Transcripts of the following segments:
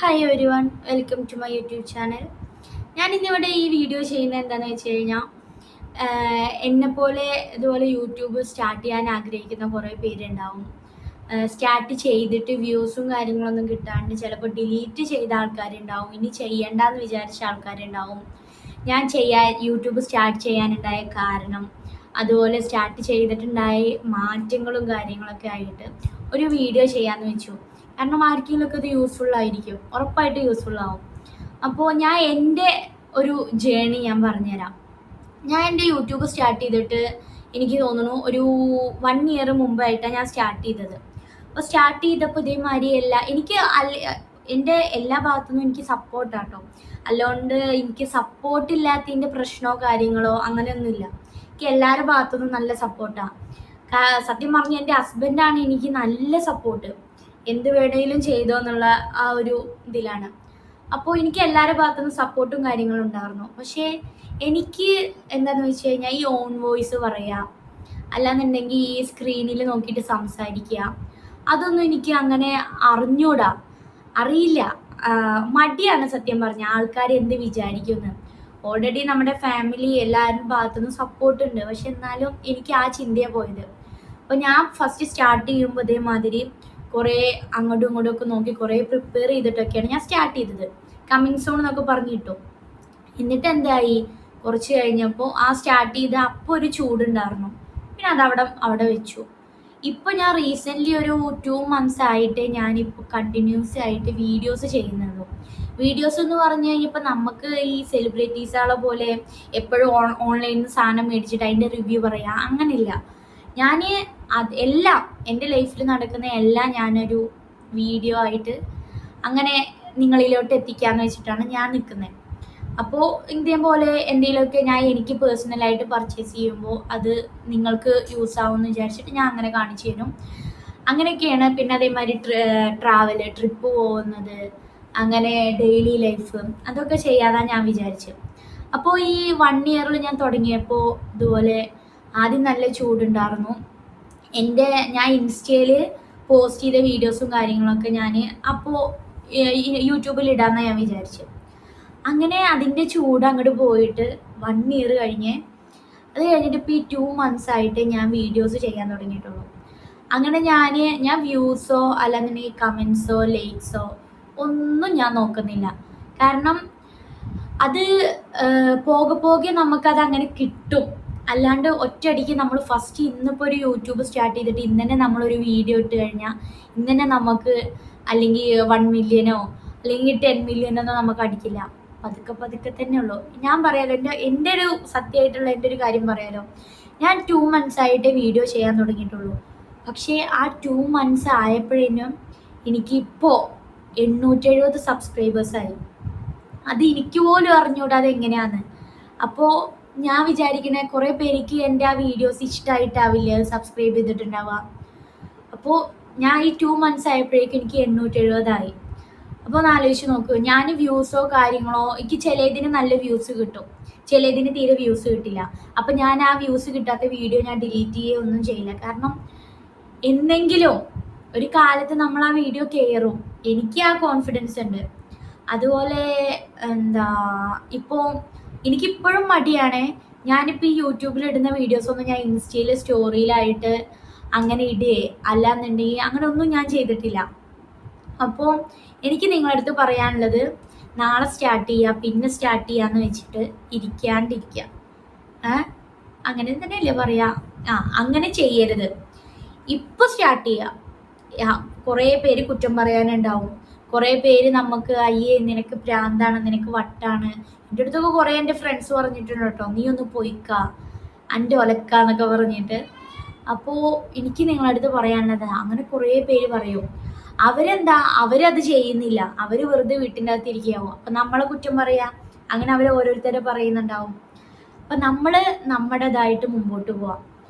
Hi everyone, welcome to my YouTube channel. ഞാൻ ഇന്നിവിടെ ഈ വീഡിയോ ചെയ്യുന്നത് എന്താണെന്ന് വെച്ച് കഴിഞ്ഞാൽ എന്നെപ്പോലെ ഇതുപോലെ യൂട്യൂബ് സ്റ്റാർട്ട് ചെയ്യാൻ ആഗ്രഹിക്കുന്ന കുറേ പേരുണ്ടാവും. സ്റ്റാർട്ട് ചെയ്തിട്ട് വ്യൂസും കാര്യങ്ങളൊന്നും കിട്ടാണ്ട് ചിലപ്പോൾ ഡിലീറ്റ് ചെയ്ത ആൾക്കാരുണ്ടാവും, ഇനി ചെയ്യണ്ടെന്ന് വിചാരിച്ച ആൾക്കാരുണ്ടാവും. ഞാൻ യൂട്യൂബ് സ്റ്റാർട്ട് ചെയ്യാനുണ്ടായ കാരണം, അതുപോലെ സ്റ്റാർട്ട് ചെയ്തിട്ടുണ്ടായ മാറ്റങ്ങളും കാര്യങ്ങളൊക്കെ ആയിട്ട് ഒരു വീഡിയോ ചെയ്യാമെന്ന് വെച്ചു. കാരണം ആർക്കെങ്കിലുമൊക്കെ ഇത് യൂസ്ഫുൾ ആയിരിക്കും, ഉറപ്പായിട്ട് യൂസ്ഫുൾ ആവും. അപ്പോൾ ഞാൻ എൻ്റെ ഒരു ജേണി ഞാൻ പറഞ്ഞുതരാം. ഞാൻ എൻ്റെ യൂട്യൂബ് സ്റ്റാർട്ട് ചെയ്തിട്ട് എനിക്ക് തോന്നുന്നു ഒരു 1 ഇയർ മുമ്പായിട്ടാണ് ഞാൻ സ്റ്റാർട്ട് ചെയ്തത്. അപ്പോൾ സ്റ്റാർട്ട് ചെയ്തപ്പോൾ ഇതേമാതിരി എനിക്ക് എൻ്റെ എല്ലാ ഭാഗത്തുനിന്നും എനിക്ക് സപ്പോർട്ടാട്ടോ. അല്ലാണ്ട് എനിക്ക് സപ്പോർട്ടില്ലാത്തതിൻ്റെ പ്രശ്നമോ കാര്യങ്ങളോ അങ്ങനെയൊന്നുമില്ല. എനിക്ക് എല്ലാവരുടെ ഭാഗത്തുനിന്നും നല്ല സപ്പോർട്ടാണ്. സത്യം പറഞ്ഞാൽ എൻ്റെ ഹസ്ബൻഡാണ് എനിക്ക് നല്ല സപ്പോർട്ട്. എന്ത് വേണമെങ്കിലും ചെയ്തോ എന്നുള്ള ആ ഒരു ഇതിലാണ്. അപ്പോൾ എനിക്ക് എല്ലാവരുടെ ഭാഗത്തുനിന്നും സപ്പോർട്ടും കാര്യങ്ങളും ഉണ്ടായിരുന്നു. പക്ഷേ എനിക്ക് എന്താണെന്ന് വെച്ച് കഴിഞ്ഞാൽ ഈ ഓൺ വോയിസ് പറയുക, അല്ലാന്നുണ്ടെങ്കിൽ ഈ സ്ക്രീനിൽ നോക്കിയിട്ട് സംസാരിക്കുക, അതൊന്നും എനിക്ക് അങ്ങനെ അറിയില്ല. മടിയാണ് സത്യം പറഞ്ഞാൽ, ആൾക്കാർ എന്ത് വിചാരിക്കുമെന്ന്. ഓൾറെഡി നമ്മുടെ ഫാമിലി എല്ലാവരും ഭാഗത്തുനിന്നും സപ്പോർട്ടുണ്ട്, പക്ഷെ എന്നാലും എനിക്ക് ആ ചിന്തയാണ് പോയത്. അപ്പോൾ ഞാൻ ഫസ്റ്റ് സ്റ്റാർട്ട് ചെയ്യുമ്പോൾ ഇതേമാതിരി കുറേ അങ്ങോട്ടും ഇങ്ങോട്ടും ഒക്കെ നോക്കി കുറേ പ്രിപ്പയർ ചെയ്തിട്ടൊക്കെയാണ് ഞാൻ സ്റ്റാർട്ട് ചെയ്തത്. കമ്മിങ് സൂൺ എന്നൊക്കെ പറഞ്ഞു കിട്ടും. എന്നിട്ട് എന്തായി, കുറച്ച് കഴിഞ്ഞപ്പോൾ ആ സ്റ്റാർട്ട് ചെയ്ത് അപ്പോൾ ഒരു ചൂടുണ്ടായിരുന്നു, പിന്നെ അവിടെ വെച്ചു. ഇപ്പോൾ ഞാൻ റീസെൻ്റ്ലി ഒരു 2 months ആയിട്ട് ഞാനിപ്പോൾ കണ്ടിന്യൂസ് ആയിട്ട് വീഡിയോസ് ചെയ്യുന്നുള്ളൂ. വീഡിയോസ് എന്ന് പറഞ്ഞു കഴിഞ്ഞപ്പോൾ നമുക്ക് ഈ സെലിബ്രിറ്റീസുകളെ പോലെ എപ്പോഴും ഓൺലൈനിൽ നിന്ന് സാധനം മേടിച്ചിട്ട് അതിൻ്റെ റിവ്യൂ പറയാം, അങ്ങനെയില്ല. ഞാൻ എല്ലാം എൻ്റെ ലൈഫിൽ നടക്കുന്ന എല്ലാം ഞാനൊരു വീഡിയോ ആയിട്ട് അങ്ങനെ നിങ്ങളിലോട്ട് എത്തിക്കാമെന്ന് വെച്ചിട്ടാണ് ഞാൻ നിൽക്കുന്നത്. അപ്പോൾ ഇതേപോലെ എന്തെങ്കിലുമൊക്കെ എനിക്ക് പേഴ്സണലായിട്ട് പർച്ചേസ് ചെയ്യുമ്പോൾ അത് നിങ്ങൾക്ക് യൂസ് ആവുമെന്ന് വിചാരിച്ചിട്ട് ഞാൻ അങ്ങനെ കാണിച്ചു തരും. അങ്ങനെയൊക്കെയാണ്. പിന്നെ അതേമാതിരി ട്രിപ്പ് പോകുന്നത്, അങ്ങനെ ഡെയിലി ലൈഫ് അതൊക്കെ ചെയ്യാനാണ് ഞാൻ വിചാരിച്ചത്. അപ്പോൾ ഈ 1 ഇയറിൽ ഞാൻ തുടങ്ങിയപ്പോൾ ഇതുപോലെ ആദ്യം നല്ല ചൂടുണ്ടായിരുന്നു. ഞാൻ ഇൻസ്റ്റയിൽ പോസ്റ്റ് ചെയ്ത വീഡിയോസും കാര്യങ്ങളൊക്കെ ഞാൻ അപ്പോൾ യൂട്യൂബിൽ ഇടാമെന്നാണ് ഞാൻ വിചാരിച്ചത്. അങ്ങനെ അതിൻ്റെ ചൂട് അങ്ങോട്ട് പോയിട്ട് 1 ഇയർ അത് കഴിഞ്ഞിട്ട് ഇപ്പോൾ ഈ 2 months ആയിട്ട് ഞാൻ വീഡിയോസ് ചെയ്യാൻ തുടങ്ങിയിട്ടുള്ളൂ. അങ്ങനെ ഞാൻ വ്യൂസോ അല്ലാന്നുണ്ടെങ്കിൽ കമൻസോ ലൈക്സോ ഒന്നും ഞാൻ നോക്കുന്നില്ല. കാരണം അത് പോകെ നമുക്കത് അങ്ങനെ കിട്ടും. അല്ലാണ്ട് ഒറ്റയടിക്ക് നമ്മൾ ഫസ്റ്റ് ഇന്നിപ്പോൾ ഒരു യൂട്യൂബ് സ്റ്റാർട്ട് ചെയ്തിട്ട് ഇന്ന് തന്നെ നമ്മളൊരു വീഡിയോ ഇട്ട് കഴിഞ്ഞാൽ ഇന്ന് തന്നെ നമുക്ക് അല്ലെങ്കിൽ 1 million അല്ലെങ്കിൽ 10 million നമുക്ക് അടിക്കില്ല. പതുക്കെ തന്നെ ഉള്ളൂ. ഞാൻ പറയാലോ, എൻ്റെ ഒരു സത്യമായിട്ടുള്ള എൻ്റെ ഒരു കാര്യം പറയാലോ, ഞാൻ 2 months ആയിട്ട് വീഡിയോ ചെയ്യാൻ തുടങ്ങിയിട്ടുള്ളൂ. പക്ഷേ ആ 2 months ആയപ്പോഴേനും എനിക്കിപ്പോൾ 870 സബ്സ്ക്രൈബേഴ്സായി. അത് എനിക്ക് പോലും അറിഞ്ഞൂടാ അതെങ്ങനെയാന്ന്. അപ്പോൾ ഞാൻ വിചാരിക്കണേ കുറേ പേർക്ക് എൻ്റെ ആ വീഡിയോസ് ഇഷ്ടമായിട്ടാവില്ല സബ്സ്ക്രൈബ് ചെയ്തിട്ടുണ്ടാവുക. അപ്പോൾ ഞാൻ ഈ 2 months ആയപ്പോഴേക്കും എനിക്ക് 870 ആയി. അപ്പോൾ ഒന്ന് ആലോചിച്ച് നോക്കൂ, ഞാൻ വ്യൂസോ കാര്യങ്ങളോ, എനിക്ക് ചിലതിന് നല്ല വ്യൂസ് കിട്ടും, ചിലതിന് തീരെ വ്യൂസ് കിട്ടില്ല. അപ്പോൾ ഞാൻ ആ വ്യൂസ് കിട്ടാത്ത വീഡിയോ ഞാൻ ഡിലീറ്റ് ചെയ്യുകയൊന്നും ചെയ്യില്ല. കാരണം എന്തെങ്കിലും ഒരു കാലത്ത് നമ്മൾ ആ വീഡിയോ കയറും, എനിക്ക് ആ കോൺഫിഡൻസ് ഉണ്ട്. അതുപോലെ ഇപ്പോൾ എനിക്കിപ്പോഴും മടിയാണ്. ഞാനിപ്പോൾ ഈ യൂട്യൂബിൽ ഇടുന്ന വീഡിയോസൊന്നും ഞാൻ ഇൻസ്റ്റയിൽ സ്റ്റോറിയിലായിട്ട് അങ്ങനെ ഇടുകയെ അല്ലാന്നുണ്ടെങ്കിൽ അങ്ങനെ ഒന്നും ഞാൻ ചെയ്തിട്ടില്ല. അപ്പോൾ എനിക്ക് നിങ്ങളുടെ അടുത്ത് പറയാനുള്ളത്, നാളെ സ്റ്റാർട്ട് ചെയ്യുക പിന്നെ സ്റ്റാർട്ട് ചെയ്യാന്ന് വെച്ചിട്ട് ഇരിക്കാണ്ടിരിക്കുക. അങ്ങനെ തന്നെയല്ലേ പറയാ? അങ്ങനെ ചെയ്യരുത്. ഇപ്പോൾ സ്റ്റാർട്ട് ചെയ്യുക. കുറേ പേര് കുറ്റം പറയാനുണ്ടാവും, കുറേ പേര് നമുക്ക് അയ്യേ നിനക്ക് ഭ്രാന്താണ്, നിനക്ക് വട്ടാണ്. എൻ്റെ അടുത്തൊക്കെ കുറേ എൻ്റെ ഫ്രണ്ട്സ് പറഞ്ഞിട്ടുണ്ട് കേട്ടോ, നീ ഒന്ന് പോയിക്ക എൻ്റെ ഒലക്കാന്നൊക്കെ പറഞ്ഞിട്ട്. അപ്പോൾ എനിക്ക് നിങ്ങളുടെ അടുത്ത് പറയാനുള്ളത്, അങ്ങനെ കുറേ പേര് പറയും. അവരത് ചെയ്യുന്നില്ല, അവർ വെറുതെ വീട്ടിൻ്റെ അകത്ത് ഇരിക്കുകയാവും. അപ്പം നമ്മളെ കുറ്റം പറയാം, അങ്ങനെ അവർ ഓരോരുത്തരെ പറയുന്നുണ്ടാവും. അപ്പം നമ്മൾ നമ്മുടേതായിട്ട് മുമ്പോട്ട് പോവാം.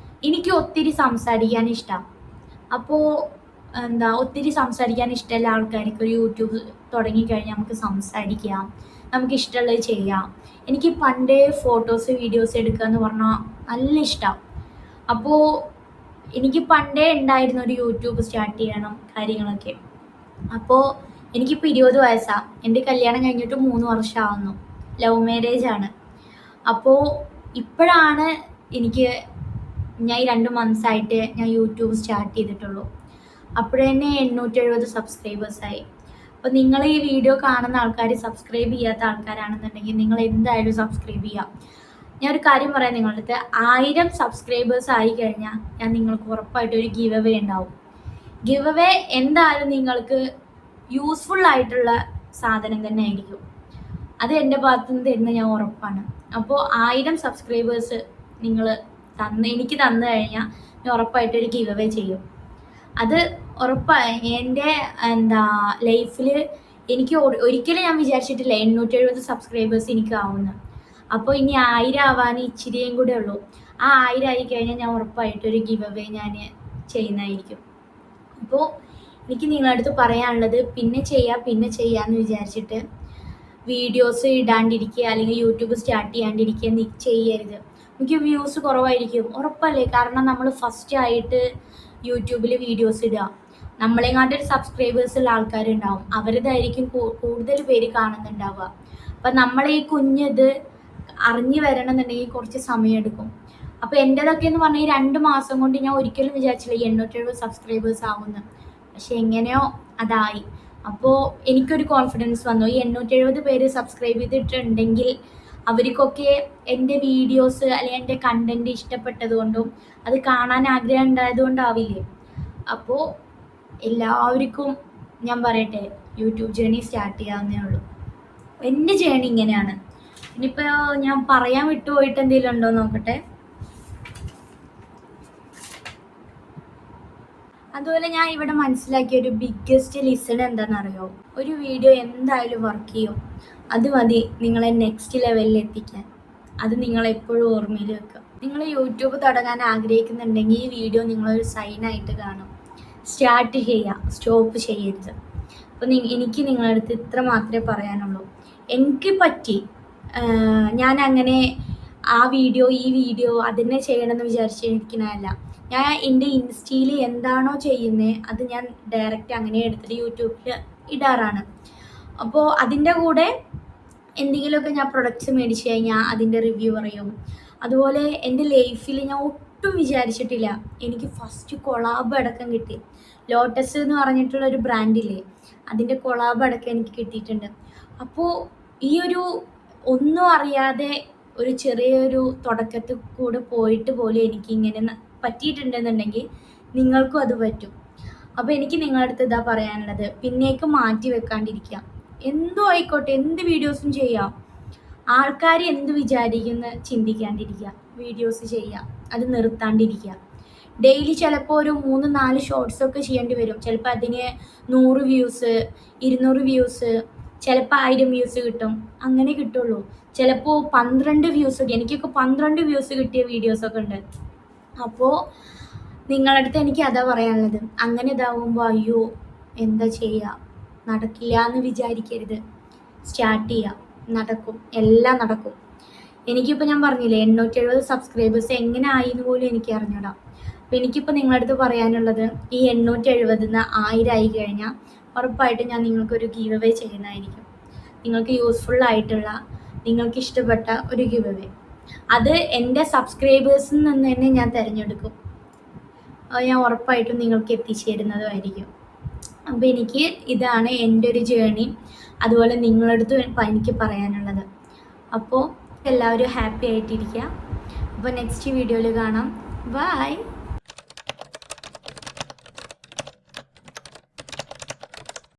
എനിക്ക് ഒത്തിരി സംസാരിക്കാൻ ഇഷ്ടം. അപ്പോൾ ഒത്തിരി സംസാരിക്കാൻ ഇഷ്ടമുള്ള ആൾക്കാർക്ക് ഒരു യൂട്യൂബ് തുടങ്ങിക്കഴിഞ്ഞാൽ നമുക്ക് സംസാരിക്കാം, നമുക്ക് ഇഷ്ടമുള്ളത് ചെയ്യാം. എനിക്ക് പണ്ടേ ഫോട്ടോസ് വീഡിയോസ് എടുക്കുക എന്ന് പറഞ്ഞാൽ നല്ല ഇഷ്ടം. അപ്പോൾ എനിക്ക് പണ്ടേ ഉണ്ടായിരുന്ന ഒരു യൂട്യൂബ് സ്റ്റാർട്ട് ചെയ്യണം കാര്യങ്ങളൊക്കെ. അപ്പോൾ എനിക്കിപ്പോൾ 20 വയസ്സാണ്. എൻ്റെ കല്യാണം കഴിഞ്ഞിട്ട് 3 വർഷമാവുന്നു. ലവ് മാരേജ് ആണ്. അപ്പോൾ ഇപ്പോഴാണ് എനിക്ക് ഞാൻ ഈ 2 മന്ത്സായിട്ട് ഞാൻ യൂട്യൂബ് സ്റ്റാർട്ട് ചെയ്തിട്ടുള്ളൂ. അപ്പോഴന്നെ 870 സബ്സ്ക്രൈബേഴ്സായി. അപ്പോൾ നിങ്ങൾ ഈ വീഡിയോ കാണുന്ന ആൾക്കാർ സബ്സ്ക്രൈബ് ചെയ്യാത്ത ആൾക്കാരാണെന്നുണ്ടെങ്കിൽ നിങ്ങൾ എന്തായാലും സബ്സ്ക്രൈബ് ചെയ്യുക. ഞാനൊരു കാര്യം പറയാം നിങ്ങളുടെ അടുത്ത്, 1000 സബ്സ്ക്രൈബേഴ്സ് ആയി കഴിഞ്ഞാൽ ഞാൻ നിങ്ങൾക്ക് ഉറപ്പായിട്ട് ഒരു ഗിവ് അവേ ഉണ്ടാവും. ഗിവ് അവേ എന്തായാലും നിങ്ങൾക്ക് യൂസ്ഫുൾ ആയിട്ടുള്ള സാധനം തന്നെ ആയിരിക്കും. അത് എൻ്റെ ഭാഗത്തു നിന്ന് തരുന്ന ഞാൻ ഉറപ്പാണ്. അപ്പോൾ 1000 സബ്സ്ക്രൈബേഴ്സ് നിങ്ങൾ എനിക്ക് തന്നു കഴിഞ്ഞാൽ ഞാൻ ഉറപ്പായിട്ടൊരു ഗിവ് അവേ ചെയ്യും. അത് ഉറപ്പാണ്. എൻ്റെ ലൈഫിൽ എനിക്ക് ഒരിക്കലും ഞാൻ വിചാരിച്ചിട്ടില്ല 870 സബ്സ്ക്രൈബേഴ്സ് എനിക്ക് ആവുന്നു. അപ്പോൾ ഇനി 1000 ആവാൻ ഇച്ചിരിയും കൂടെ ഉള്ളൂ. ആ 1000 ആയി കഴിഞ്ഞാൽ ഞാൻ ഉറപ്പായിട്ടൊരു ഗിവ് അവേ ഞാൻ ചെയ്യുന്നതായിരിക്കും. അപ്പോൾ എനിക്ക് നിങ്ങളുടെ അടുത്ത് പറയാനുള്ളത്, പിന്നെ ചെയ്യാമെന്ന് വിചാരിച്ചിട്ട് വീഡിയോസ് ഇടാണ്ടിരിക്കുക അല്ലെങ്കിൽ യൂട്യൂബ് സ്റ്റാർട്ട് ചെയ്യാണ്ടിരിക്കുക ചെയ്യരുത്. എനിക്ക് വ്യൂസ് കുറവായിരിക്കും, ഉറപ്പല്ലേ. കാരണം നമ്മൾ ഫസ്റ്റ് ആയിട്ട് യൂട്യൂബിൽ വീഡിയോസ് ഇടുക. നമ്മളെങ്ങാട്ടൊരു സബ്സ്ക്രൈബേഴ്സ് ഉള്ള ആൾക്കാരുണ്ടാവും, അവരതായിരിക്കും കൂടുതൽ പേര് കാണുന്നുണ്ടാവുക. അപ്പം നമ്മളെ ഈ കുഞ്ഞത് അറിഞ്ഞു വരണമെന്നുണ്ടെങ്കിൽ കുറച്ച് സമയമെടുക്കും. അപ്പോൾ എൻ്റെതൊക്കെ എന്ന് പറഞ്ഞാൽ ഈ 2 മാസം കൊണ്ട് ഞാൻ ഒരിക്കലും വിചാരിച്ചില്ല 870 സബ്സ്ക്രൈബേഴ്സ് ആവുമെന്ന്. പക്ഷെ എങ്ങനെയോ അതായി. അപ്പോൾ എനിക്കൊരു കോൺഫിഡൻസ് വന്നു. ഈ 870 പേര് സബ്സ്ക്രൈബ് ചെയ്തിട്ടുണ്ടെങ്കിൽ അവർക്കൊക്കെ എൻ്റെ വീഡിയോസ് അല്ലെങ്കിൽ എൻ്റെ കണ്ടൻറ്റ് ഇഷ്ടപ്പെട്ടതുകൊണ്ടും അത് കാണാൻ ആഗ്രഹം ഉണ്ടായതുകൊണ്ടാവില്ലേ. അപ്പോൾ എല്ലാവർക്കും ഞാൻ പറയട്ടെ, യൂട്യൂബ് ജേണി സ്റ്റാർട്ട് ചെയ്യാവുന്നേ ഉള്ളൂ. എൻ്റെ ജേണി ഇങ്ങനെയാണ്. ഇനിയിപ്പോൾ ഞാൻ പറയാൻ വിട്ടുപോയിട്ട് എന്തെങ്കിലും ഉണ്ടോ നോക്കട്ടെ. അതുപോലെ ഞാൻ ഇവിടെ മനസ്സിലാക്കിയ ഒരു ബിഗ്ഗസ്റ്റ് ലിസൺ എന്താണെന്നറിയോ, ഒരു വീഡിയോ എന്തായാലും വർക്ക് ചെയ്യും. അത് മതി നിങ്ങളെ നെക്സ്റ്റ് ലെവലിൽ എത്തിക്കാൻ. അത് നിങ്ങളെപ്പോഴും ഓർമ്മയിൽ വെക്കുക. നിങ്ങൾ യൂട്യൂബ് തുടങ്ങാൻ ആഗ്രഹിക്കുന്നുണ്ടെങ്കിൽ ഈ വീഡിയോ നിങ്ങളൊരു സൈനായിട്ട് കാണും. സ്റ്റാർട്ട് ചെയ്യുക, സ്റ്റോപ്പ് ചെയ്യരുത്. അപ്പോൾ എനിക്ക് നിങ്ങളുടെ അടുത്ത് ഇത്ര മാത്രമേ പറയാനുള്ളൂ. എനിക്ക് പറ്റി, ഞാൻ അങ്ങനെ ഈ വീഡിയോ അതിനെ ചെയ്യണമെന്ന് വിചാരിച്ചിരിക്കുന്നതല്ല. ഞാൻ എൻ്റെ ഇൻസ്റ്റയിൽ എന്താണോ ചെയ്യുന്നത് അത് ഞാൻ ഡയറക്റ്റ് അങ്ങനെ എടുത്തിട്ട് യൂട്യൂബിൽ ഇടാറാണ്. അപ്പോൾ അതിൻ്റെ കൂടെ എന്തെങ്കിലുമൊക്കെ ഞാൻ പ്രൊഡക്ട്സ് മേടിച്ച് കഴിഞ്ഞാൽ അതിൻ്റെ റിവ്യൂ പറയും. അതുപോലെ എൻ്റെ ലൈഫിൽ ഞാൻ ഒട്ടും വിചാരിച്ചിട്ടില്ല എനിക്ക് ഫസ്റ്റ് കൊളാബ് അടക്കം കിട്ടി. ലോട്ടസ് എന്ന് പറഞ്ഞിട്ടുള്ളൊരു ബ്രാൻഡില്ലേ, അതിൻ്റെ കൊളാബ് അടക്കം എനിക്ക് കിട്ടിയിട്ടുണ്ട്. അപ്പോൾ ഈ ഒരു ഒന്നും അറിയാതെ ഒരു ചെറിയൊരു തുടക്കത്തിൽ കൂടെ പോയിട്ട് പോലും എനിക്ക് ഇങ്ങനെ പറ്റിയിട്ടുണ്ടെന്നുണ്ടെങ്കിൽ നിങ്ങൾക്കും അത് പറ്റും. അപ്പോൾ എനിക്ക് നിങ്ങളുടെ അടുത്ത് ഇതാ പറയാനുള്ളത്, പിന്നേക്ക് മാറ്റി വെക്കാണ്ടിരിക്കുക. എന്തോ ആയിക്കോട്ടെ, എന്ത് വീഡിയോസും ചെയ്യാം. ആൾക്കാർ എന്ത് വിചാരിക്കുന്ന ചിന്തിക്കാണ്ടിരിക്കുക, വീഡിയോസ് ചെയ്യുക, അത് നിർത്താണ്ടിരിക്കുക. ഡെയിലി ചിലപ്പോൾ ഒരു 3-4 ഷോർട്സൊക്കെ ചെയ്യേണ്ടി വരും. ചിലപ്പോൾ അതിന് 100 വ്യൂസ്, 200 വ്യൂസ്, ചിലപ്പോൾ 1000 വ്യൂസ് കിട്ടും. അങ്ങനെ കിട്ടുള്ളൂ. ചിലപ്പോൾ 12 വ്യൂസ്, എനിക്കൊക്കെ 12 വ്യൂസ് കിട്ടിയ വീഡിയോസൊക്കെ ഉണ്ട്. അപ്പോൾ നിങ്ങളുടെ അടുത്ത് എനിക്ക് അതാ പറയാനുള്ളത്. അങ്ങനെ ഇതാവുമ്പോൾ അയ്യോ എന്താ ചെയ്യുക, നടക്കില്ല എന്ന് വിചാരിക്കരുത്. സ്റ്റാർട്ട് ചെയ്യുക, നടക്കും, എല്ലാം നടക്കും. എനിക്കിപ്പോൾ ഞാൻ പറഞ്ഞില്ലേ 870 സബ്സ്ക്രൈബേഴ്സ് എങ്ങനെ ആയി എന്ന് പോലും എനിക്ക് അറിഞ്ഞൂടാ. അപ്പോൾ എനിക്കിപ്പോൾ നിങ്ങളുടെ അടുത്ത് പറയാനുള്ളത്, ഈ 870 1000 ആയി കഴിഞ്ഞാൽ ഉറപ്പായിട്ട് ഞാൻ നിങ്ങൾക്കൊരു ഗീവ് അവേ ചെയ്യുന്നതായിരിക്കും. നിങ്ങൾക്ക് യൂസ്ഫുൾ ആയിട്ടുള്ള, നിങ്ങൾക്ക് ഇഷ്ടപ്പെട്ട ഒരു ഗീവ് അവേ. അത് എൻ്റെ സബ്സ്ക്രൈബേഴ്സിൽ നിന്ന് തന്നെ ഞാൻ തിരഞ്ഞെടുക്കും. അത് ഞാൻ ഉറപ്പായിട്ടും നിങ്ങൾക്ക് എത്തിച്ചേരുന്നതുമായിരിക്കും. അപ്പോൾ ഇതാണ് എൻ്റെ ഒരു ജേണി. അതുപോലെ നിങ്ങളടുത്ത് എനിക്ക് പറയാനുള്ളത്. അപ്പോൾ എല്ലാവരും ഹാപ്പി ആയിട്ടിരിക്കുക. അപ്പോൾ നെക്സ്റ്റ് വീഡിയോയിൽ കാണാം. ബൈ.